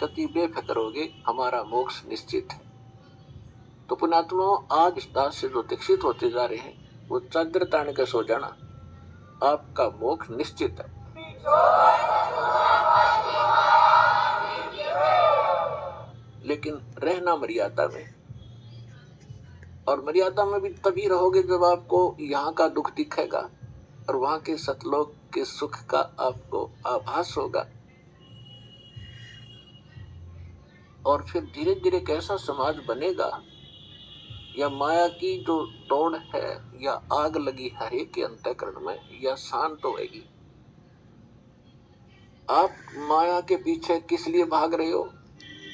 कति बेफिक्र होगे, हमारा मोक्ष निश्चित है। तो पुण्यात्मा, आज इस दास से जो दीक्षित होते जा रहे हैं, वो चादर तान के सो जाना, आपका मोक्ष निश्चित है। लेकिन रहना मर्यादा में, और मर्यादा में भी तभी रहोगे जब आपको यहाँ का दुख दिखेगा और वहां के सतलोक के सुख का आपको आभास होगा। और फिर धीरे धीरे कैसा समाज बनेगा, या माया की जो दौड़ है या आग लगी हर एक के अंतःकरण में, या शांत होएगी। आप माया के पीछे किस लिए भाग रहे हो?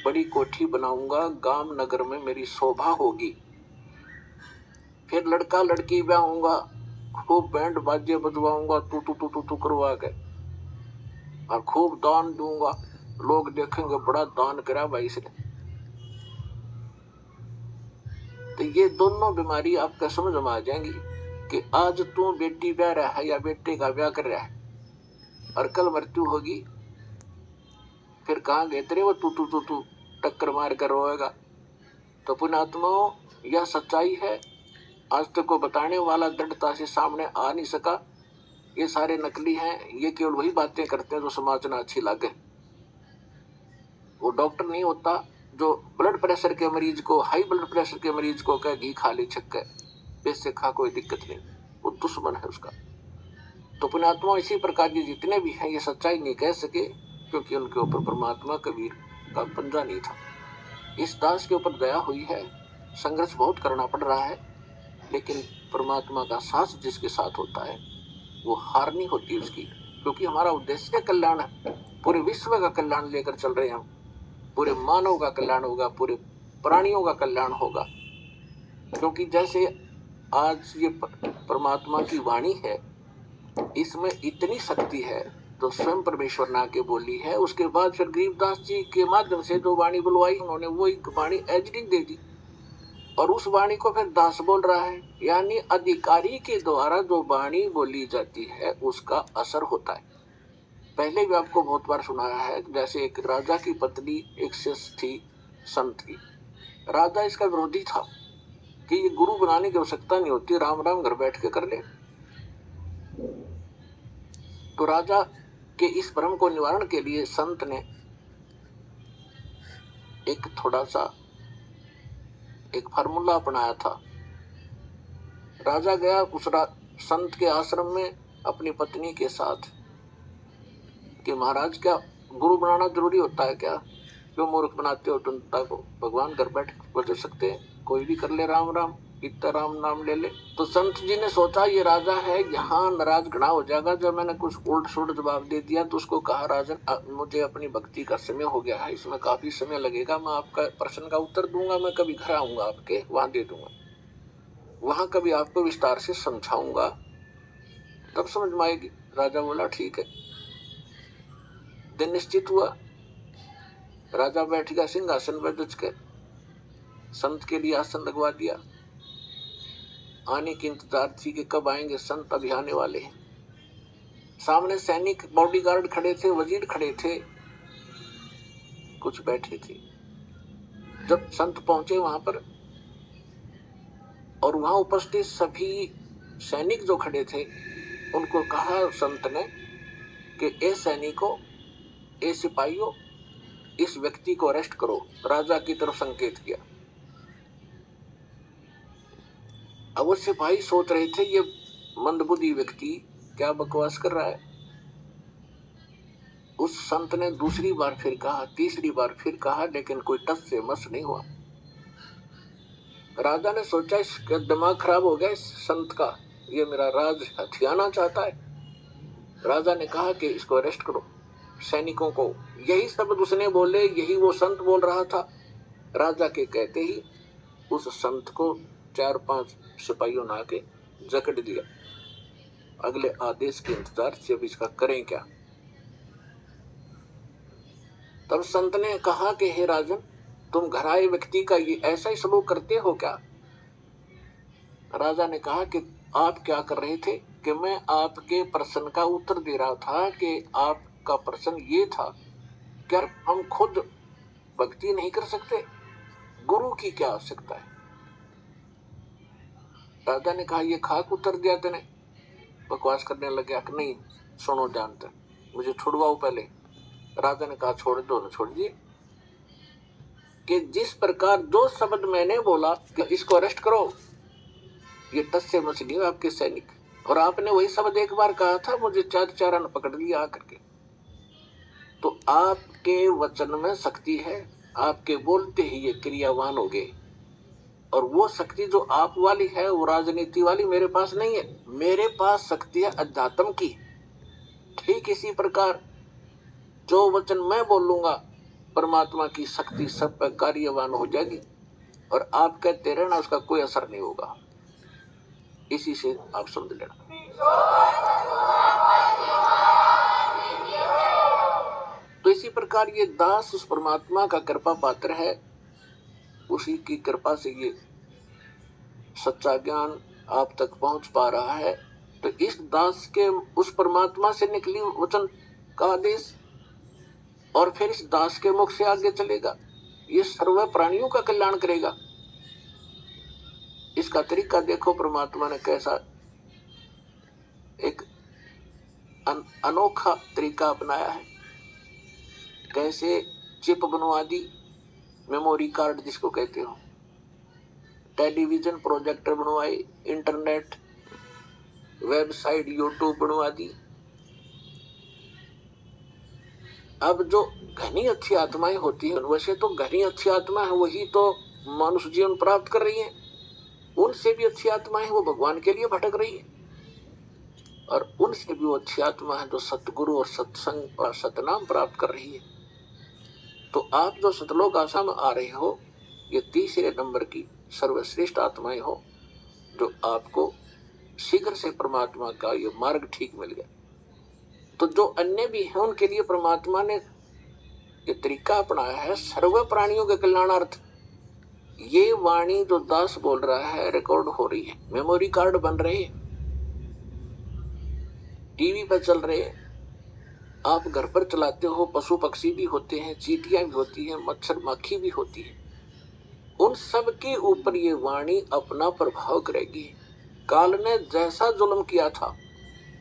बड़ी कोठी बनाऊंगा, गांव नगर में मेरी शोभा होगी, फिर लड़का लड़की ब्याह होगा, खूब बैंड बाजे बजवाऊंगा, तू तू तू तू तू करवा के, और खूब दान दूंगा, लोग देखेंगे बड़ा दान करा भाई इसने। तो ये दोनों बीमारी आपका समझ में आ जाएंगी कि आज तू बेटी ब्याह रहा है या बेटे का ब्याह कर रहा है, और कल मृत्यु होगी, फिर कहाँ गए तेरे वो तू तू तू तू टक्कर मार कर रोएगा। तो पुण्यात्माओं, यह सच्चाई है। आज तक को बताने वाला दृढ़ता से सामने आ नहीं सका। ये सारे नकली हैं, ये केवल वही बातें करते हैं जो समाज में अच्छी लगे। वो डॉक्टर नहीं होता जो ब्लड प्रेशर के मरीज को, हाई ब्लड प्रेशर के मरीज को कह घी खा ले छक्के, पैसे खा, कोई दिक्कत नहीं, वो दुश्मन है उसका। तो पुण्यात्मा, इसी प्रकार के जितने भी हैं ये सच्चाई नहीं कह सके, क्योंकि उनके ऊपर परमात्मा कबीर का पंजा नहीं था। इस दास के ऊपर दया हुई है, संघर्ष बहुत करना पड़ रहा है, लेकिन परमात्मा का साथ जिसके साथ होता है वो हार नहीं होती उसकी, क्योंकि हमारा उद्देश्य कल्याण है। पूरे विश्व का कल्याण लेकर चल रहे हैं हम, पूरे मानव का कल्याण होगा, पूरे प्राणियों का कल्याण होगा। क्योंकि जैसे आज ये परमात्मा की वाणी है, इसमें इतनी शक्ति है, तो स्वयं परमेश्वर ने आके बोली है। उसके बाद फिर गरीबदास जी के माध्यम से जो वाणी बुलवाई उन्होंने, वो एक वाणी एजडिंग दे दी, और उस वाणी को फिर दास बोल रहा है। यानी अधिकारी के द्वारा जो वाणी बोली जाती है उसका असर होता है। पहले भी आपको बहुत बार सुनाया है, जैसे एक राजा की पत्नी एक शिष्य थी, संत की। राजा इसका विरोधी था कि ये गुरु बनाने की आवश्यकता नहीं होती, राम राम घर बैठ के कर ले। तो राजा के इस भ्रम को निवारण के लिए संत ने एक थोड़ा सा एक फार्मूला अपनाया था। राजा गया उस संत के आश्रम में अपनी पत्नी के साथ कि महाराज, क्या गुरु बनाना जरूरी होता है क्या? क्यों मूर्ख बनाते हो जनता को? भगवान घर बैठ बदल सकते हैं, कोई भी कर ले राम राम, इतना राम नाम ले ले। तो संत जी ने सोचा ये राजा है, यहाँ नाराज घना हो जाएगा। जब मैंने कुछ उल्ट सुलट जवाब दे दिया तो उसको कहा, राजन मुझे अपनी भक्ति का समय हो गया है, इसमें काफी समय लगेगा, मैं आपका प्रश्न का उत्तर दूंगा, मैं कभी घर आऊंगा आपके, वहां दे दूंगा, वहां कभी आपको विस्तार से समझाऊंगा, तब समझ में आएगी। राजा बोला ठीक है। दिन निश्चित हुआ, राजा बैठ गया सिंहासन पर दुच के, संत के लिए आसन लगवा दिया। आने की इंतजार थी कि कब आएंगे संत, अभी आने वाले हैं। सामने सैनिक बॉडीगार्ड खड़े थे, वजीर खड़े थे, कुछ बैठे थे। जब संत पहुंचे वहां पर, और वहां उपस्थित सभी सैनिक जो खड़े थे, उनको कहा संत ने कि ए सैनिकों, ए सिपाहियों, इस व्यक्ति को अरेस्ट करो। राजा की तरफ संकेत किया। अब वो सिपाही सोच रहे थे ये मंदबुद्धि व्यक्ति क्या बकवास कर रहा है। उस संत ने दूसरी बार फिर कहा, तीसरी बार फिर कहा, लेकिन कोई टस से मस नहीं हुआ। राजा ने सोचा इसका दिमाग खराब हो गया इस संत का, ये मेरा राज हथियाना चाहता है। राजा ने कहा कि इसको अरेस्ट करो। सैनिकों को यही शब्द उसने बोले, यही वो संत बोल रहा था। राजा के कहते ही उस संत को 4-5 सिपाहियों ने आके जकड़ दिया। अगले आदेश के इंतजार से अब इसका करें क्या। तब संत ने कहा कि हे राजन, तुम घर आए व्यक्ति का ये ऐसा ही सलूक करते हो क्या? राजा ने कहा कि आप क्या कर रहे थे? कि मैं आपके प्रश्न का उत्तर दे रहा था कि आपका प्रश्न ये था, क्या हम खुद भक्ति नहीं कर सकते? गुरु की क्या आवश्यकता है? राजा ने कहा, ये खाक उतर दिया तेने, बकवास करने लग गया कि नहीं सुनो जानते, मुझे छुड़वाओ पहले। राजा ने कहा, छोड़ दो। न छोड़ दिए कि जिस प्रकार जो शब्द मैंने बोला कि इसको अरेस्ट करो, ये टस से मछली है आपके सैनिक, और आपने वही शब्द एक बार कहा था, मुझे चार चारा ने पकड़ लिया आकर के। तो आपके वचन में शक्ति है, आपके बोलते ही ये क्रियावान हो गए, और वो शक्ति जो आप वाली है वो राजनीति वाली मेरे पास नहीं है। मेरे पास शक्ति है अध्यात्म की। ठीक इसी प्रकार जो वचन मैं बोलूंगा, परमात्मा की शक्ति सब पर कार्यवान हो जाएगी, और आप कहते रहना, उसका कोई असर नहीं होगा। इसी से आप समझ लेना। तो इसी प्रकार ये दास उस परमात्मा का कृपा पात्र है, उसी की कृपा से ये सच्चा ज्ञान आप तक पहुंच पा रहा है। तो इस दास के उस परमात्मा से निकली वचन का आदेश, और फिर इस दास के मुख से आगे चलेगा, ये सर्व प्राणियों का कल्याण करेगा। इसका तरीका देखो, परमात्मा ने कैसा एक अनोखा तरीका अपनाया है। कैसे चिप बनवा दी, मेमोरी कार्ड जिसको कहते हो, टेलीविजन प्रोजेक्टर बनवाए, इंटरनेट, वेबसाइट, यूट्यूब बनवा दी। अब जो घनी अच्छी आत्माएं होती हैं, वैसे तो घनी अच्छी आत्मा है वही तो मनुष्य जीवन प्राप्त कर रही हैं, उनसे भी अच्छी आत्माएं वो भगवान के लिए भटक रही है, और उनसे भी वो अच्छी आत्मा है जो सतगुरु और सत्संग और सतनाम प्राप्त कर रही है। तो आप जो सतलोक आशा में आ रहे हो, ये तीसरे नंबर की सर्वश्रेष्ठ आत्माएं हो, जो आपको शीघ्र से परमात्मा का ये मार्ग ठीक मिल गया। तो जो अन्य भी हैं उनके लिए परमात्मा ने ये तरीका अपनाया है सर्व प्राणियों के कल्याणार्थ। ये वाणी जो दास बोल रहा है रिकॉर्ड हो रही है, मेमोरी कार्ड बन रहे हैं, टीवी पर चल रहे हैं, आप घर पर चलाते हो, पशु पक्षी भी होते हैं, चींटियां भी होती हैं, मच्छर माखी भी होती है, उन सब के ऊपर ये वाणी अपना प्रभाव करेगी। काल ने जैसा जुल्म किया था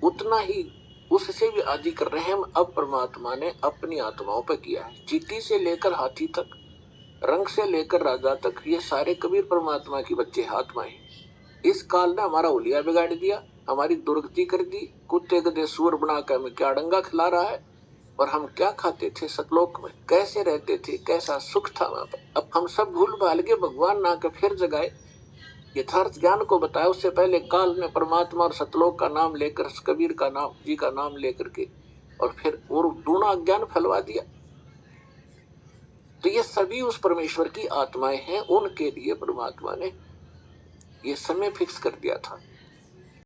उतना ही उससे भी अधिक रहम अब परमात्मा ने अपनी आत्माओं पर किया है। चींटी से लेकर हाथी तक, रंग से लेकर राजा तक, ये सारे कबीर परमात्मा की बच्चे आत्माएं। इस काल ने हमारा हुलिया बिगाड़ दिया, हमारी दुर्गति कर दी, कुत्ते गधे सूअर बनाकर हमें क्या डंगा खिला रहा है, और हम क्या खाते थे सतलोक में, कैसे रहते थे, कैसा सुख था वहां पर। अब हम सब भूल भाल के भगवान ना के फिर जगाए, यथार्थ ज्ञान को बताया। उससे पहले काल ने परमात्मा और सतलोक का नाम लेकर, कबीर का नाम जी का नाम लेकर के, और फिर और दूना ज्ञान फैलवा दिया। तो ये सभी उस परमेश्वर की आत्माएं हैं, उनके लिए परमात्मा ने ये समय फिक्स कर दिया था।